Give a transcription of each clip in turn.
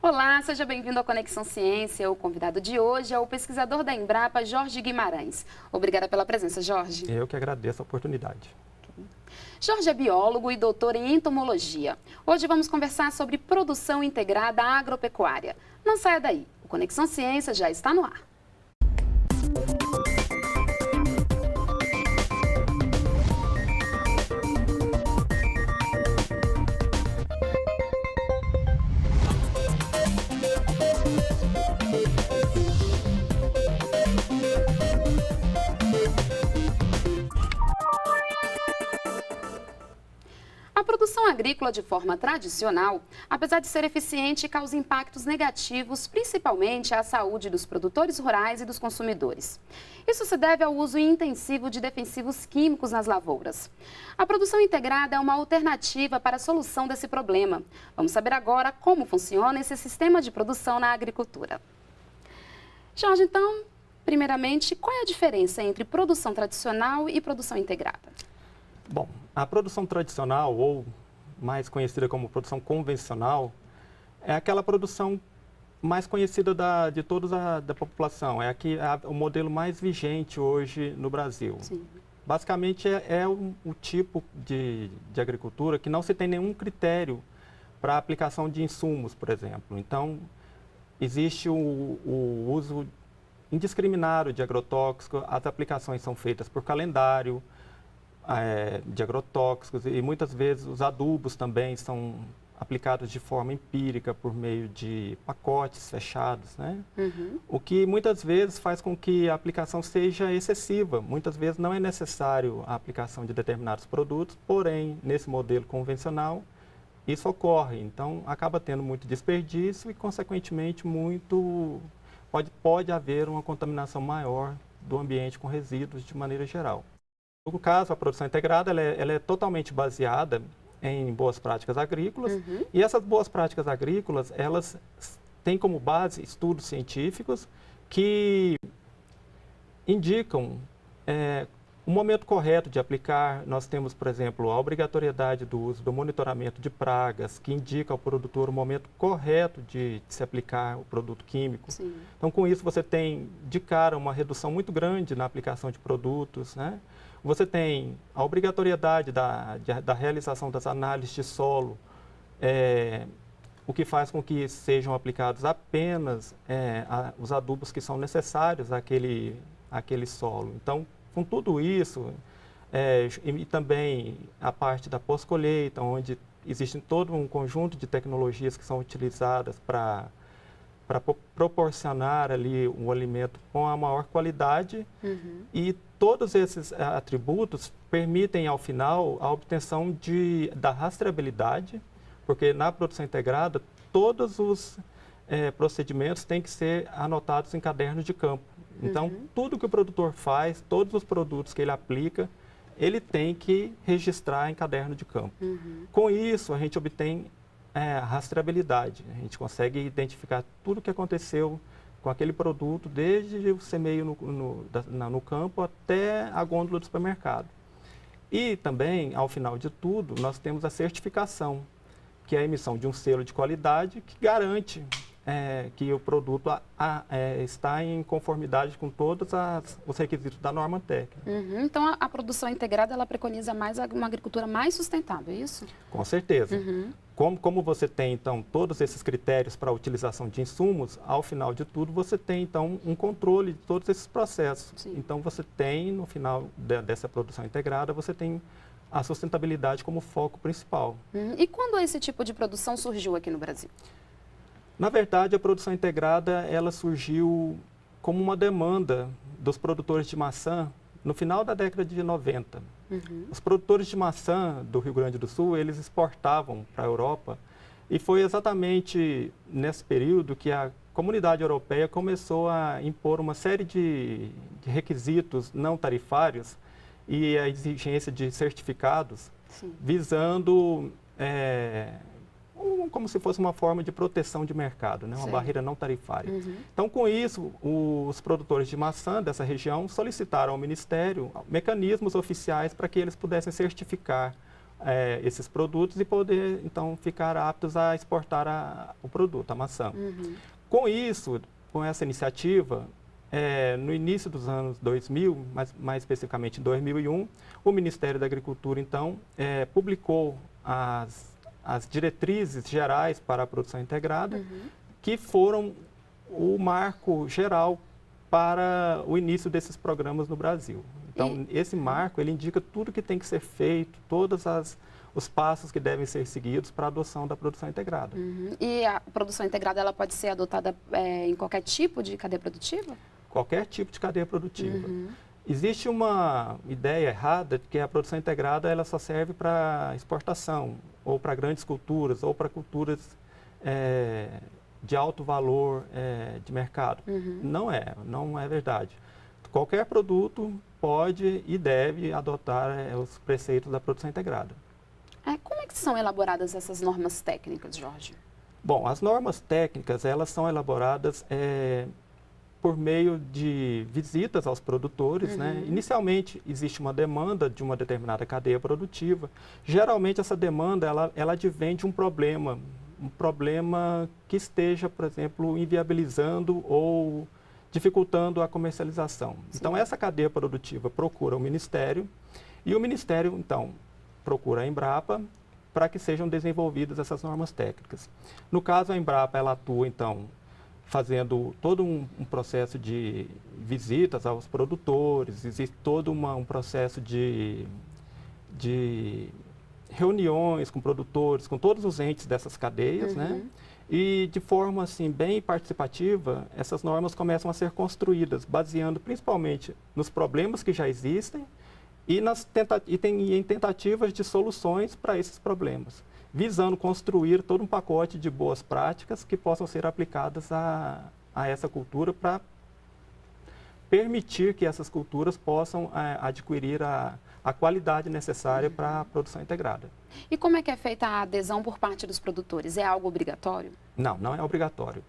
Olá, seja bem-vindo ao Conexão Ciência. O convidado de hoje é o pesquisador da Embrapa, Jorge Guimarães. Obrigada pela presença, Jorge. Eu que agradeço a oportunidade. Jorge é biólogo e doutor em entomologia. Hoje vamos conversar sobre produção integrada agropecuária. Não saia daí, o Conexão Ciência já está no ar. A produção agrícola de forma tradicional, apesar de ser eficiente, causa impactos negativos, principalmente à saúde dos produtores rurais e dos consumidores. Isso se deve ao uso intensivo de defensivos químicos nas lavouras. A produção integrada é uma alternativa para a solução desse problema. Vamos saber agora como funciona esse sistema de produção na agricultura. Jorge, então, primeiramente, qual é a diferença entre produção tradicional e produção integrada? Bom, a produção tradicional, ou mais conhecida como produção convencional, é aquela produção mais conhecida de toda da população. É o modelo mais vigente hoje no Brasil. Sim. Basicamente, é o tipo de agricultura que não se tem nenhum critério para a aplicação de insumos, por exemplo. Então, existe o uso indiscriminado de agrotóxicos, as aplicações são feitas por calendário, de agrotóxicos, e muitas vezes os adubos também são aplicados de forma empírica por meio de pacotes fechados, né? Uhum. O que muitas vezes faz com que a aplicação seja excessiva. Muitas vezes não é necessário a aplicação de determinados produtos, porém, nesse modelo convencional, isso ocorre. Então, acaba tendo muito desperdício e, consequentemente, pode haver uma contaminação maior do ambiente com resíduos de maneira geral. No caso, a produção integrada ela é totalmente baseada em boas práticas agrícolas. Uhum. E essas boas práticas agrícolas, elas têm como base estudos científicos que indicam o momento correto de aplicar. Nós temos, por exemplo, a obrigatoriedade do uso do monitoramento de pragas, que indica ao produtor o momento correto de se aplicar o produto químico. Sim. Então, com isso, você tem, de cara, uma redução muito grande na aplicação de produtos, né? Você tem a obrigatoriedade da realização das análises de solo, o que faz com que sejam aplicados apenas os adubos que são necessários àquele solo. Então, com tudo isso, e também a parte da pós-colheita, onde existe todo um conjunto de tecnologias que são utilizadas para proporcionar ali um alimento com a maior qualidade. Uhum. E todos esses atributos permitem, ao final, a obtenção da rastreabilidade, porque na produção integrada, todos os procedimentos têm que ser anotados em cadernos de campo. Então, tudo que o produtor faz, todos os produtos que ele aplica, ele tem que registrar em caderno de campo. Uhum. Com isso, a gente obtém a rastreabilidade. A gente consegue identificar tudo o que aconteceu com aquele produto, desde o semeio no campo até a gôndola do supermercado. E também, ao final de tudo, nós temos a certificação, que é a emissão de um selo de qualidade que garante que o produto está em conformidade com todos os requisitos da norma técnica. Uhum. Então, a produção integrada, ela preconiza mais uma agricultura mais sustentável, é isso? Com certeza. Uhum. Como você tem, então, todos esses critérios para a utilização de insumos, ao final de tudo, você tem, então, um controle de todos esses processos. Sim. Então, você tem, no final dessa produção integrada, você tem a sustentabilidade como foco principal. Uhum. E quando esse tipo de produção surgiu aqui no Brasil? Na verdade, a produção integrada, ela surgiu como uma demanda dos produtores de maçã no final da década de 90. Uhum. Os produtores de maçã do Rio Grande do Sul, eles exportavam para a Europa, e foi exatamente nesse período que a comunidade europeia começou a impor uma série de requisitos não tarifários e a exigência de certificados. Sim. Visando como se fosse uma forma de proteção de mercado, né? Uma barreira não tarifária. Uhum. Então, com isso, os produtores de maçã dessa região solicitaram ao Ministério mecanismos oficiais para que eles pudessem certificar esses produtos e poder, então, ficar aptos a exportar o produto, a maçã. Com isso, com essa iniciativa, no início dos anos 2000, mais especificamente em 2001, o Ministério da Agricultura, então, publicou as diretrizes gerais para a produção integrada, que foram o marco geral para o início desses programas no Brasil. Então, esse marco, ele indica tudo que tem que ser feito, todos os passos que devem ser seguidos para a adoção da produção integrada. E a produção integrada, ela pode ser adotada em qualquer tipo de cadeia produtiva? Qualquer tipo de cadeia produtiva. Existe uma ideia errada de que a produção integrada ela só serve para exportação, ou para grandes culturas, ou para culturas de alto valor de mercado. Não é verdade. Qualquer produto pode e deve adotar os preceitos da produção integrada. Como é que são elaboradas essas normas técnicas, Jorge? Bom, as normas técnicas, elas são elaboradas por meio de visitas aos produtores, né? Inicialmente, existe uma demanda de uma determinada cadeia produtiva. Geralmente, essa demanda, ela advém de um problema que esteja, por exemplo, inviabilizando ou dificultando a comercialização. Sim. Então, essa cadeia produtiva procura o Ministério e o Ministério, então, procura a Embrapa para que sejam desenvolvidas essas normas técnicas. No caso, a Embrapa, ela atua, então, fazendo todo um processo de visitas aos produtores, existe todo um processo de reuniões com produtores, com todos os entes dessas cadeias, né? E de forma assim bem participativa, essas normas começam a ser construídas, baseando principalmente nos problemas que já existem e em tentativas de soluções para esses problemas, visando construir todo um pacote de boas práticas que possam ser aplicadas a essa cultura para permitir que essas culturas possam adquirir a qualidade necessária para a produção integrada. E como é que é feita a adesão por parte dos produtores? É algo obrigatório? Não, não é obrigatório.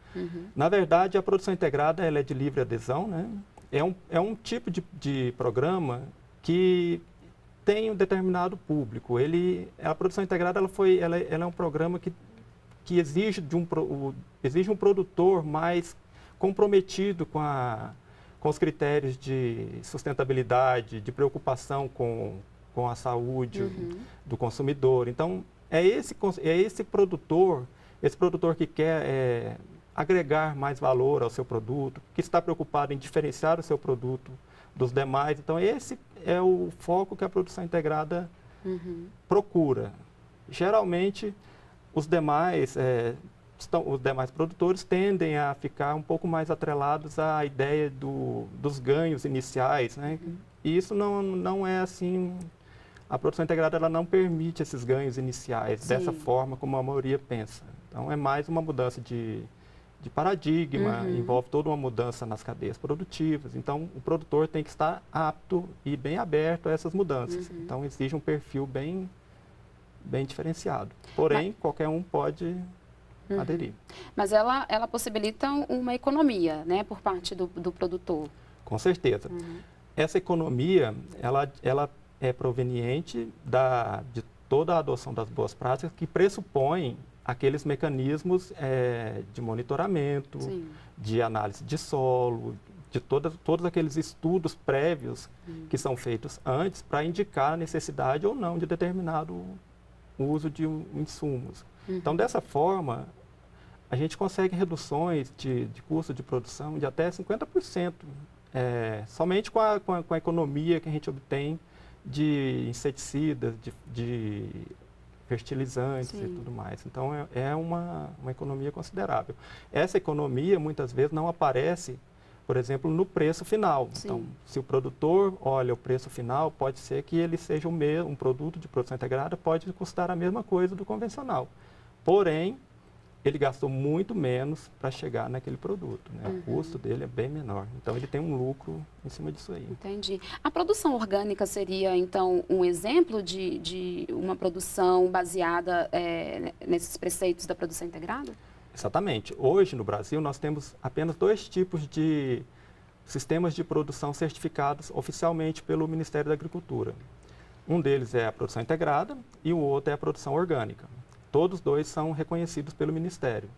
Na verdade, a produção integrada ela é de livre adesão, né? É um tipo de programa que tem um determinado público. A produção integrada ela é um programa que exige um produtor mais comprometido com os critérios de sustentabilidade, de preocupação com a saúde do consumidor. Então, é esse produtor que quer agregar mais valor ao seu produto, que está preocupado em diferenciar o seu produto dos demais. Então, esse é o foco que a produção integrada procura. Geralmente, os demais produtores tendem a ficar um pouco mais atrelados à ideia dos ganhos iniciais, né? E isso não é assim. A produção integrada ela não permite esses ganhos iniciais dessa forma como a maioria pensa. Então, é mais uma mudança de paradigma, envolve toda uma mudança nas cadeias produtivas. Então, o produtor tem que estar apto e bem aberto a essas mudanças. Então, exige um perfil bem diferenciado. Porém, qualquer um pode aderir. Mas ela possibilita uma economia, né, por parte do produtor. Com certeza. Essa economia, ela é proveniente de toda a adoção das boas práticas que pressupõem aqueles mecanismos de monitoramento, de análise de solo, de todos aqueles estudos prévios que são feitos antes para indicar a necessidade ou não de determinado uso de insumos. Então, dessa forma, a gente consegue reduções de custo de produção de até 50%, somente com a economia que a gente obtém de inseticidas, de fertilizantes e tudo mais. Então, é uma economia considerável. Essa economia, muitas vezes, não aparece, por exemplo, no preço final. Então, se o produtor olha o preço final, pode ser que ele seja um produto de produção integrada, pode custar a mesma coisa do convencional. Porém, ele gastou muito menos para chegar naquele produto, né? O custo dele é bem menor. Então, ele tem um lucro em cima disso aí. Entendi. A produção orgânica seria, então, um exemplo de uma produção baseada nesses preceitos da produção integrada? Exatamente. Hoje, no Brasil, nós temos apenas 2 tipos de sistemas de produção certificados oficialmente pelo Ministério da Agricultura. Um deles é a produção integrada e o outro é a produção orgânica. Todos dois são reconhecidos pelo Ministério.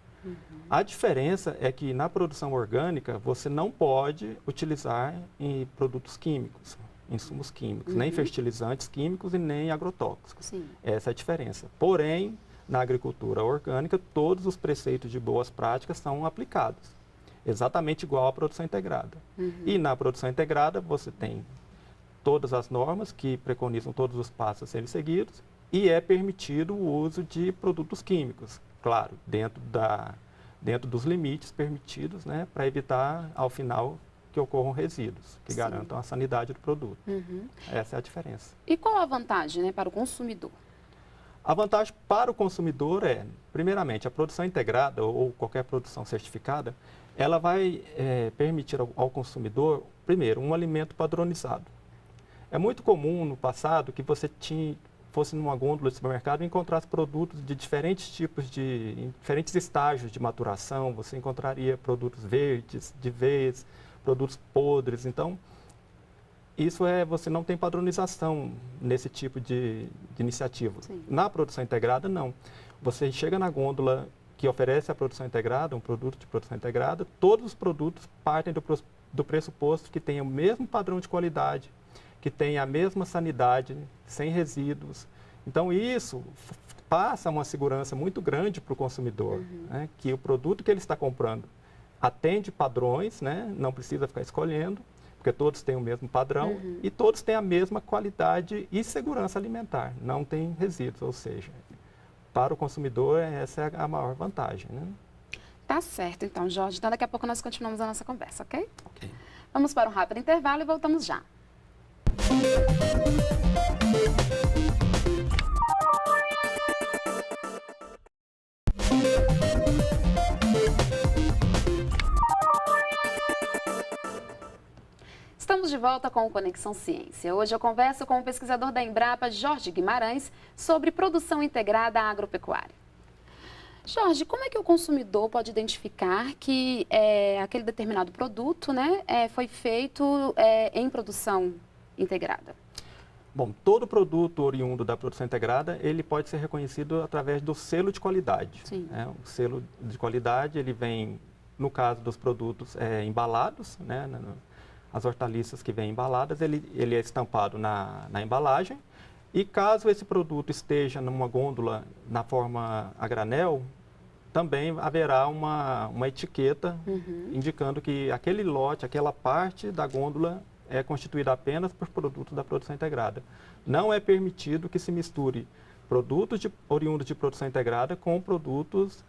A diferença é que na produção orgânica você não pode utilizar em produtos químicos, insumos químicos, nem fertilizantes químicos e nem agrotóxicos. Sim. Essa é a diferença. Porém, na agricultura orgânica, todos os preceitos de boas práticas são aplicados, exatamente igual à produção integrada. E na produção integrada você tem todas as normas que preconizam todos os passos a serem seguidos e é permitido o uso de produtos químicos, claro, dentro dos limites permitidos, né, para evitar, ao final, que ocorram resíduos, que garantam a sanidade do produto. Essa é a diferença. E qual a vantagem, né, para o consumidor? A vantagem para o consumidor é, primeiramente, a produção integrada ou qualquer produção certificada, ela vai permitir ao consumidor, primeiro, um alimento padronizado. É muito comum no passado que você fosse numa gôndola de supermercado e encontrasse produtos de diferentes tipos em diferentes estágios de maturação. Você encontraria produtos verdes, de vez, produtos podres. Então, você não tem padronização nesse tipo de iniciativa. Sim. Na produção integrada, não. Você chega na gôndola que oferece a produção integrada, um produto de produção integrada, todos os produtos partem do pressuposto que tenham o mesmo padrão de qualidade, que tenha a mesma sanidade, sem resíduos. Então, isso passa uma segurança muito grande para o consumidor, né, que o produto que ele está comprando atende padrões, né, não precisa ficar escolhendo, porque todos têm o mesmo padrão e todos têm a mesma qualidade e segurança alimentar, não tem resíduos, ou seja, para o consumidor essa é a maior vantagem. Né? Tá certo, então, Jorge. Então, daqui a pouco nós continuamos a nossa conversa, ok? Ok. Vamos para um rápido intervalo e voltamos já. Estamos de volta com o Conexão Ciência. Hoje eu converso com o pesquisador da Embrapa, Jorge Guimarães, sobre produção integrada agropecuária. Jorge, como é que o consumidor pode identificar que aquele determinado produto, né, foi feito em produção integrada? Bom, todo produto oriundo da produção integrada, ele pode ser reconhecido através do selo de qualidade. Sim. O selo de qualidade, ele vem, no caso dos produtos embalados, né, as hortaliças que vêm embaladas, ele é estampado na embalagem. E caso esse produto esteja numa gôndola na forma a granel, também haverá uma etiqueta indicando que aquele lote, aquela parte da gôndola é constituída apenas por produtos da produção integrada. Não é permitido que se misture produtos oriundos de produção integrada com produtos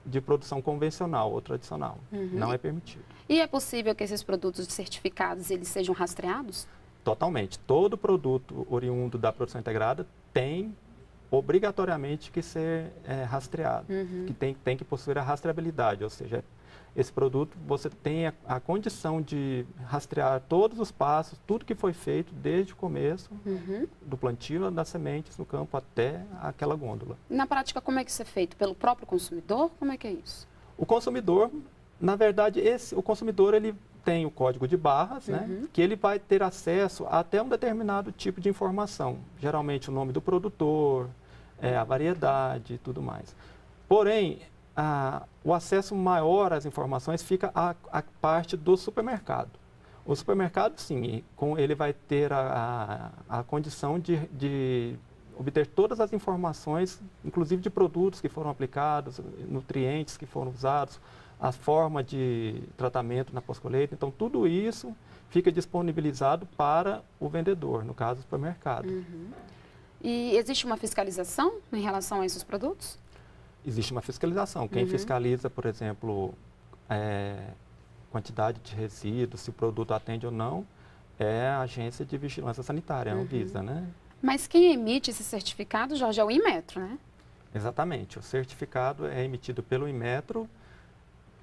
de produção convencional ou tradicional. Não é permitido. E é possível que esses produtos certificados eles sejam rastreados? Totalmente. Todo produto oriundo da produção integrada tem obrigatoriamente que ser rastreado, que tem que possuir a rastreabilidade, ou seja, esse produto você tem a condição de rastrear todos os passos, tudo que foi feito desde o começo, do plantio das sementes no campo até aquela gôndola. Na prática, como é que isso é feito? Pelo próprio consumidor? Como é que é isso? O consumidor, na verdade, o consumidor ele tem o código de barras, né, que ele vai ter acesso a até um determinado tipo de informação, geralmente o nome do produtor, a variedade e tudo mais. Porém, o acesso maior às informações fica a parte do supermercado. O supermercado, sim, ele vai ter a condição de obter todas as informações, inclusive de produtos que foram aplicados, nutrientes que foram usados, a forma de tratamento na pós-colheita. Então, tudo isso fica disponibilizado para o vendedor, no caso, o supermercado. E existe uma fiscalização em relação a esses produtos? Existe uma fiscalização. Quem fiscaliza, por exemplo, quantidade de resíduos, se o produto atende ou não, é a Agência de Vigilância Sanitária, a Anvisa, né? Mas quem emite esse certificado, Jorge, é o Inmetro, né? Exatamente. O certificado é emitido pelo Inmetro,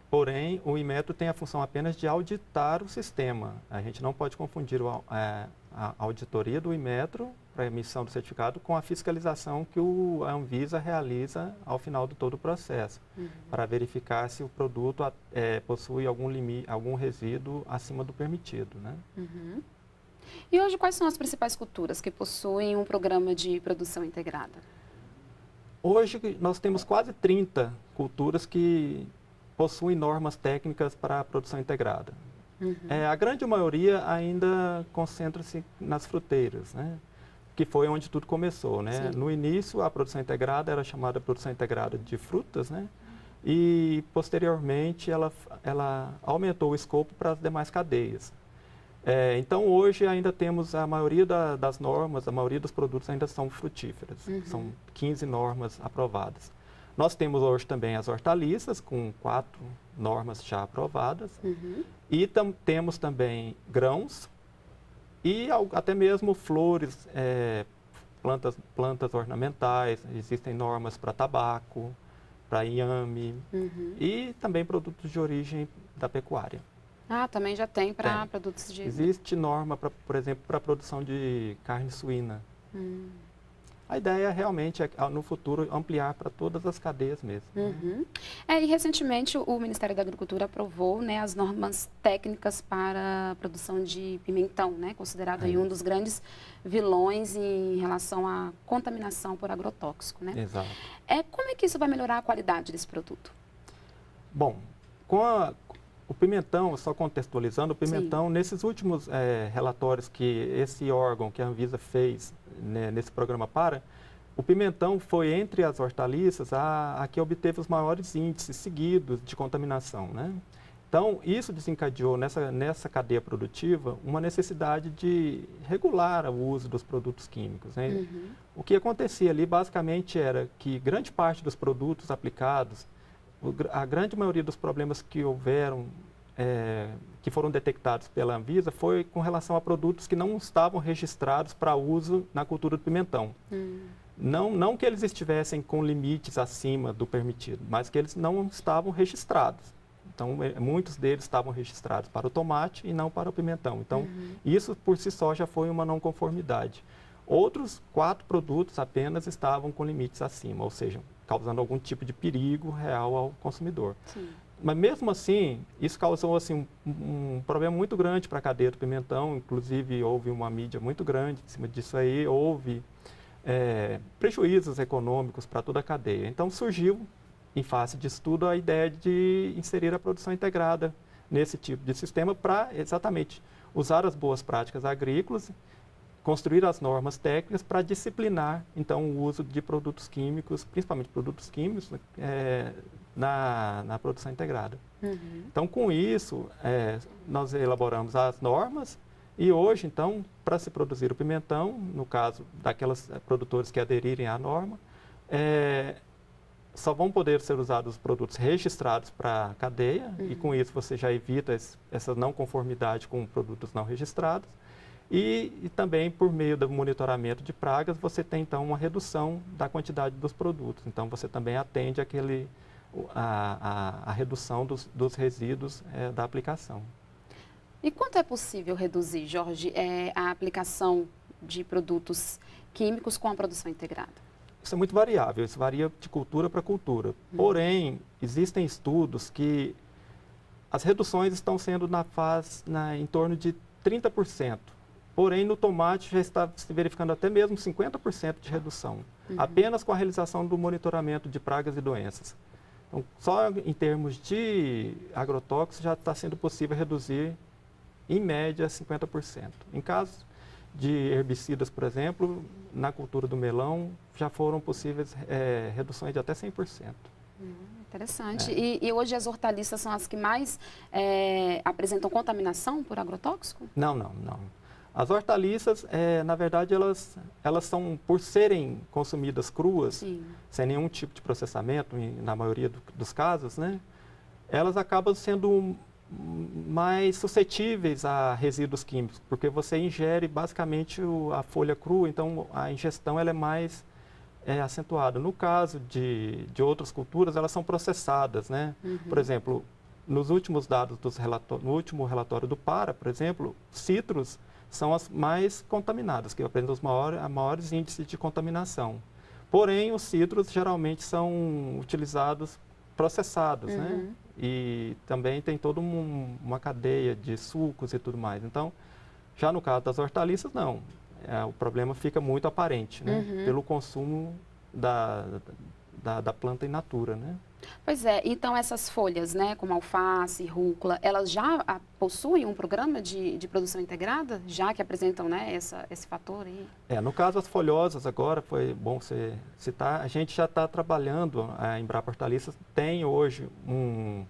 porém, o Inmetro tem a função apenas de auditar o sistema. A gente não pode confundir a auditoria do Inmetro para a emissão do certificado com a fiscalização que a Anvisa realiza ao final de todo o processo, para verificar se o produto possui algum resíduo acima do permitido, né? E hoje, quais são as principais culturas que possuem um programa de produção integrada? Hoje, nós temos quase 30 culturas que possuem normas técnicas para a produção integrada. A grande maioria ainda concentra-se nas fruteiras, né? Que foi onde tudo começou, né? No início, a produção integrada era chamada produção integrada de frutas, né? E, posteriormente, ela aumentou o escopo para as demais cadeias. Então, hoje, ainda temos a maioria das normas, a maioria dos produtos ainda são frutíferas. São 15 normas aprovadas. Nós temos hoje também as hortaliças, com 4 normas já aprovadas. E temos também grãos e até mesmo flores, plantas ornamentais. Existem normas para tabaco, para inhame e também produtos de origem da pecuária. Ah, também já tem para produtos de... Existe norma, por exemplo, para a produção de carne suína. A ideia realmente é, no futuro, ampliar para todas as cadeias mesmo. E recentemente o Ministério da Agricultura aprovou, né, as normas técnicas para a produção de pimentão, né, considerado aí um dos grandes vilões em relação à contaminação por agrotóxico, né? Exato. Como é que isso vai melhorar a qualidade desse produto? Bom, o pimentão, só contextualizando, o pimentão, nesses últimos relatórios que esse órgão, que a Anvisa fez, né, nesse programa o pimentão foi, entre as hortaliças, a que obteve os maiores índices seguidos de contaminação, né? Então, isso desencadeou nessa cadeia produtiva uma necessidade de regular o uso dos produtos químicos, né? O que acontecia ali, basicamente, era que grande parte dos produtos aplicados, a grande maioria dos problemas que houveram, que foram detectados pela Anvisa, foi com relação a produtos que não estavam registrados para uso na cultura do pimentão. Não que eles estivessem com limites acima do permitido, mas que eles não estavam registrados. Então, muitos deles estavam registrados para o tomate e não para o pimentão. Então, isso por si só já foi uma não conformidade. Outros 4 produtos apenas estavam com limites acima, ou seja, causando algum tipo de perigo real ao consumidor. Mas mesmo assim, isso causou assim, um problema muito grande para a cadeia do pimentão. Inclusive, houve uma mídia muito grande em cima disso aí, houve prejuízos econômicos para toda a cadeia. Então, surgiu, em face disso tudo, a ideia de inserir a produção integrada nesse tipo de sistema para exatamente usar as boas práticas agrícolas, construir as normas técnicas para disciplinar, então, o uso de produtos químicos, principalmente produtos químicos, na produção integrada. Então, com isso, nós elaboramos as normas e hoje, então, para se produzir o pimentão, no caso daquelas produtores que aderirem à norma, só vão poder ser usados os produtos registrados para a cadeia e com isso você já evita essa não conformidade com produtos não registrados. E também, por meio do monitoramento de pragas, você tem, então, uma redução da quantidade dos produtos. Então, você também atende a redução dos resíduos da aplicação. E quanto é possível reduzir, Jorge, a aplicação de produtos químicos com a produção integrada? Isso é muito variável, isso varia de cultura para cultura. Porém, existem estudos que as reduções estão sendo em torno de 30%. Porém, no tomate já está se verificando até mesmo 50% de redução, apenas com a realização do monitoramento de pragas e doenças. Então, só em termos de agrotóxicos já está sendo possível reduzir, em média, 50%. Em casos de herbicidas, por exemplo, na cultura do melão, já foram possíveis reduções de até 100%. Interessante. E hoje as hortaliças são as que mais apresentam contaminação por agrotóxico? Não. As hortaliças, na verdade, elas são, por serem consumidas cruas, sem nenhum tipo de processamento, na maioria dos casos, né, elas acabam sendo mais suscetíveis a resíduos químicos, porque você ingere basicamente a folha crua, então a ingestão ela é mais acentuada. No caso de outras culturas, elas são processadas, né? Por exemplo, nos últimos dados no último relatório do PARA, por exemplo, citros são as mais contaminadas, que apresentam os maiores índices de contaminação. Porém, os citros geralmente são utilizados processados, né? E também tem toda uma cadeia de sucos e tudo mais. Então, Já no caso das hortaliças, não. O problema fica muito aparente, né? Pelo consumo da planta in natura, né? Pois é, então essas folhas, né, como alface, rúcula, elas já possuem um programa de produção integrada, já que apresentam, né, esse fator aí? No caso das folhosas agora, foi bom você citar, a gente já está trabalhando, a Embrapa Hortaliças tem hoje um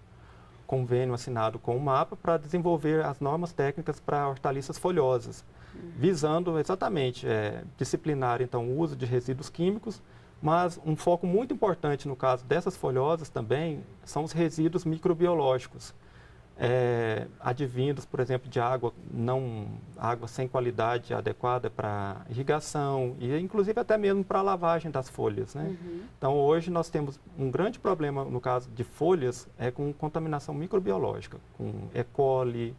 convênio assinado com o MAPA para desenvolver as normas técnicas para hortaliças folhosas, visando exatamente disciplinar então o uso de resíduos químicos, mas um foco muito importante no caso dessas folhosas também são os resíduos microbiológicos, advindos, por exemplo, de água sem qualidade adequada para irrigação e inclusive até mesmo para a lavagem das folhas, né? Então hoje nós temos um grande problema no caso de folhas com contaminação microbiológica, com E. coli,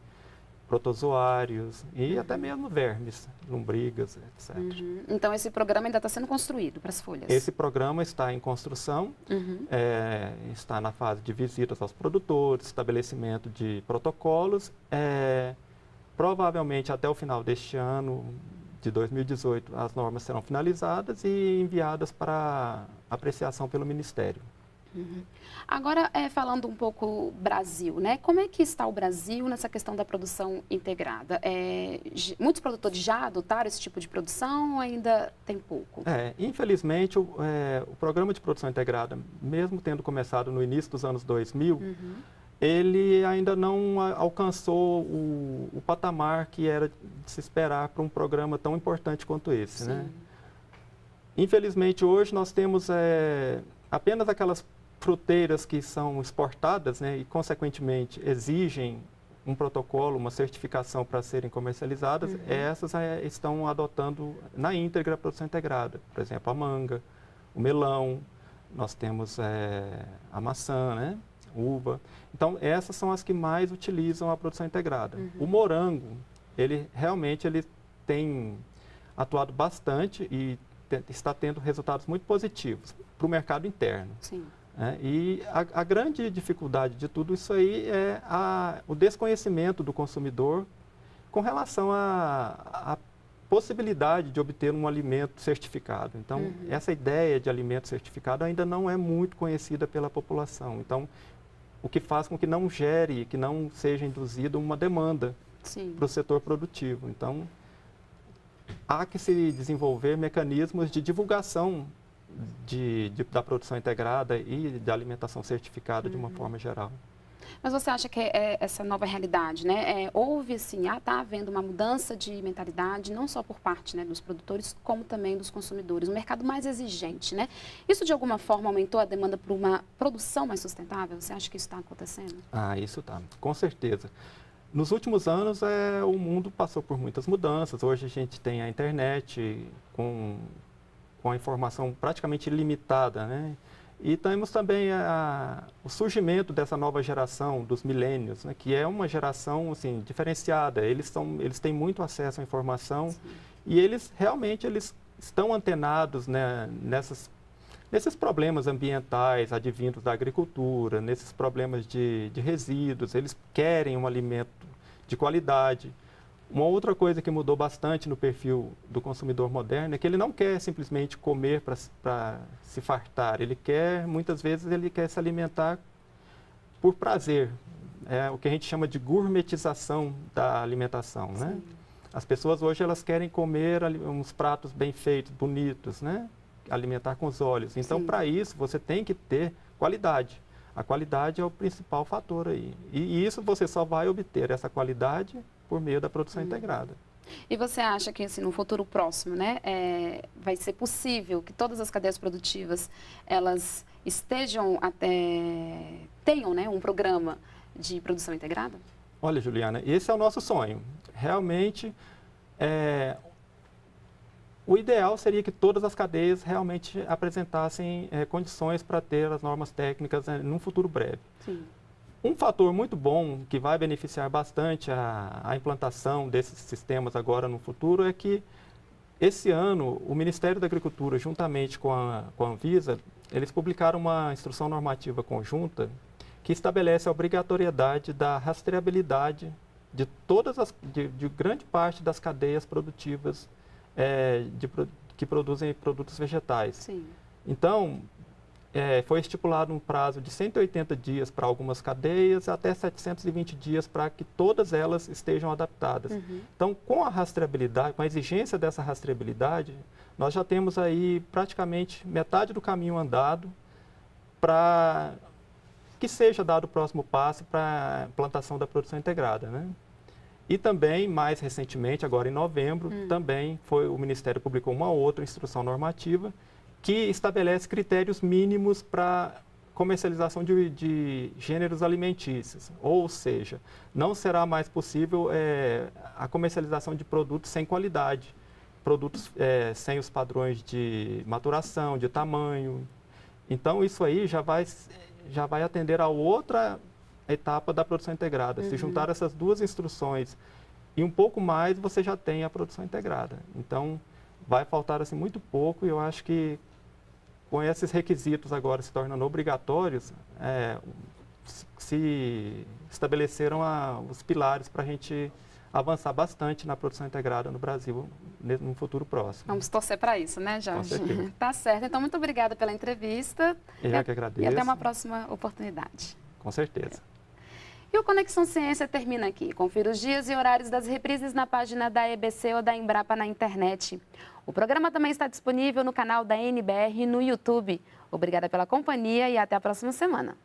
protozoários e até mesmo vermes, lombrigas, etc. Então esse programa ainda está sendo construído para as folhas? Esse programa está em construção, está na fase de visitas aos produtores, estabelecimento de protocolos. Provavelmente até o final deste ano, de 2018, as normas serão finalizadas e enviadas para apreciação pelo Ministério. Agora, falando um pouco Brasil, né? Como é que está o Brasil nessa questão da produção integrada? Muitos produtores já adotaram esse tipo de produção ou ainda tem pouco? Infelizmente, o programa de produção integrada, mesmo tendo começado no início dos anos 2000, ele ainda não alcançou o patamar que era de se esperar para um programa tão importante quanto esse, né? Infelizmente, hoje nós temos apenas aquelas fruteiras que são exportadas, né, e, consequentemente, exigem um protocolo, uma certificação para serem comercializadas, essas estão adotando na íntegra a produção integrada. Por exemplo, a manga, o melão, nós temos a maçã, né, uva. Então, essas são as que mais utilizam a produção integrada. O morango, ele realmente tem atuado bastante e está tendo resultados muito positivos para o mercado interno. Sim. E a grande dificuldade de tudo isso aí é o desconhecimento do consumidor com relação à possibilidade de obter um alimento certificado. Então, essa ideia de alimento certificado ainda não é muito conhecida pela população. Então, o que faz com que não gere, que não seja induzida uma demanda para o setor produtivo. Então, há que se desenvolver mecanismos de divulgação da produção integrada e da alimentação certificada de uma forma geral. Mas você acha que essa nova realidade, né, houve assim, está havendo uma mudança de mentalidade, não só por parte, né, dos produtores, como também dos consumidores, um mercado mais exigente, né? Isso de alguma forma aumentou a demanda por uma produção mais sustentável? Você acha que isso está acontecendo? Isso está, com certeza. Nos últimos anos, o mundo passou por muitas mudanças. Hoje a gente tem a internet com a informação praticamente ilimitada, né? E temos também o surgimento dessa nova geração dos milênios, né? Que é uma geração assim, diferenciada. Eles têm muito acesso à informação. Sim. E eles realmente estão antenados, né, nesses problemas ambientais advindos da agricultura, nesses problemas de resíduos. Eles querem um alimento de qualidade. Uma outra coisa que mudou bastante no perfil do consumidor moderno é que ele não quer simplesmente comer para se fartar. Muitas vezes, ele quer se alimentar por prazer. É o que a gente chama de gourmetização da alimentação, né? As pessoas hoje elas querem comer uns pratos bem feitos, bonitos, né? Alimentar com os olhos. Então, para isso, você tem que ter qualidade. A qualidade é o principal fator aí. E isso você só vai obter essa qualidade por meio da produção integrada. E você acha que assim, no futuro próximo, né, vai ser possível que todas as cadeias produtivas elas tenham, né, um programa de produção integrada? Olha, Juliana, esse é o nosso sonho. Realmente, o ideal seria que todas as cadeias realmente apresentassem condições para ter as normas técnicas num futuro breve. Sim. Um fator muito bom que vai beneficiar bastante a implantação desses sistemas agora no futuro é que esse ano o Ministério da Agricultura, juntamente com a Anvisa, eles publicaram uma instrução normativa conjunta que estabelece a obrigatoriedade da rastreabilidade de todas de grande parte das cadeias produtivas que produzem produtos vegetais. Sim. Então, foi estipulado um prazo de 180 dias para algumas cadeias, até 720 dias para que todas elas estejam adaptadas. Então, com a rastreabilidade, com a exigência dessa rastreabilidade, nós já temos aí praticamente metade do caminho andado para que seja dado o próximo passo para a implantação da produção integrada, né? E também, mais recentemente, agora em novembro, também o Ministério publicou uma outra instrução normativa que estabelece critérios mínimos para comercialização de gêneros alimentícios. Ou seja, não será mais possível a comercialização de produtos sem qualidade, produtos sem os padrões de maturação, de tamanho. Então, isso aí já vai atender a outra etapa da produção integrada. Se juntar essas duas instruções e um pouco mais, você já tem a produção integrada. Então, vai faltar assim, muito pouco, e eu acho que com esses requisitos agora se tornando obrigatórios, se estabeleceram os pilares para a gente avançar bastante na produção integrada no Brasil no futuro próximo. Vamos torcer para isso, né, Jorge? Com certeza. Tá certo. Então, muito obrigada pela entrevista. Eu que agradeço. E até uma próxima oportunidade. Com certeza. E o Conexão Ciência termina aqui. Confira os dias e horários das reprises na página da EBC ou da Embrapa na internet. O programa também está disponível no canal da NBR no YouTube. Obrigada pela companhia e até a próxima semana.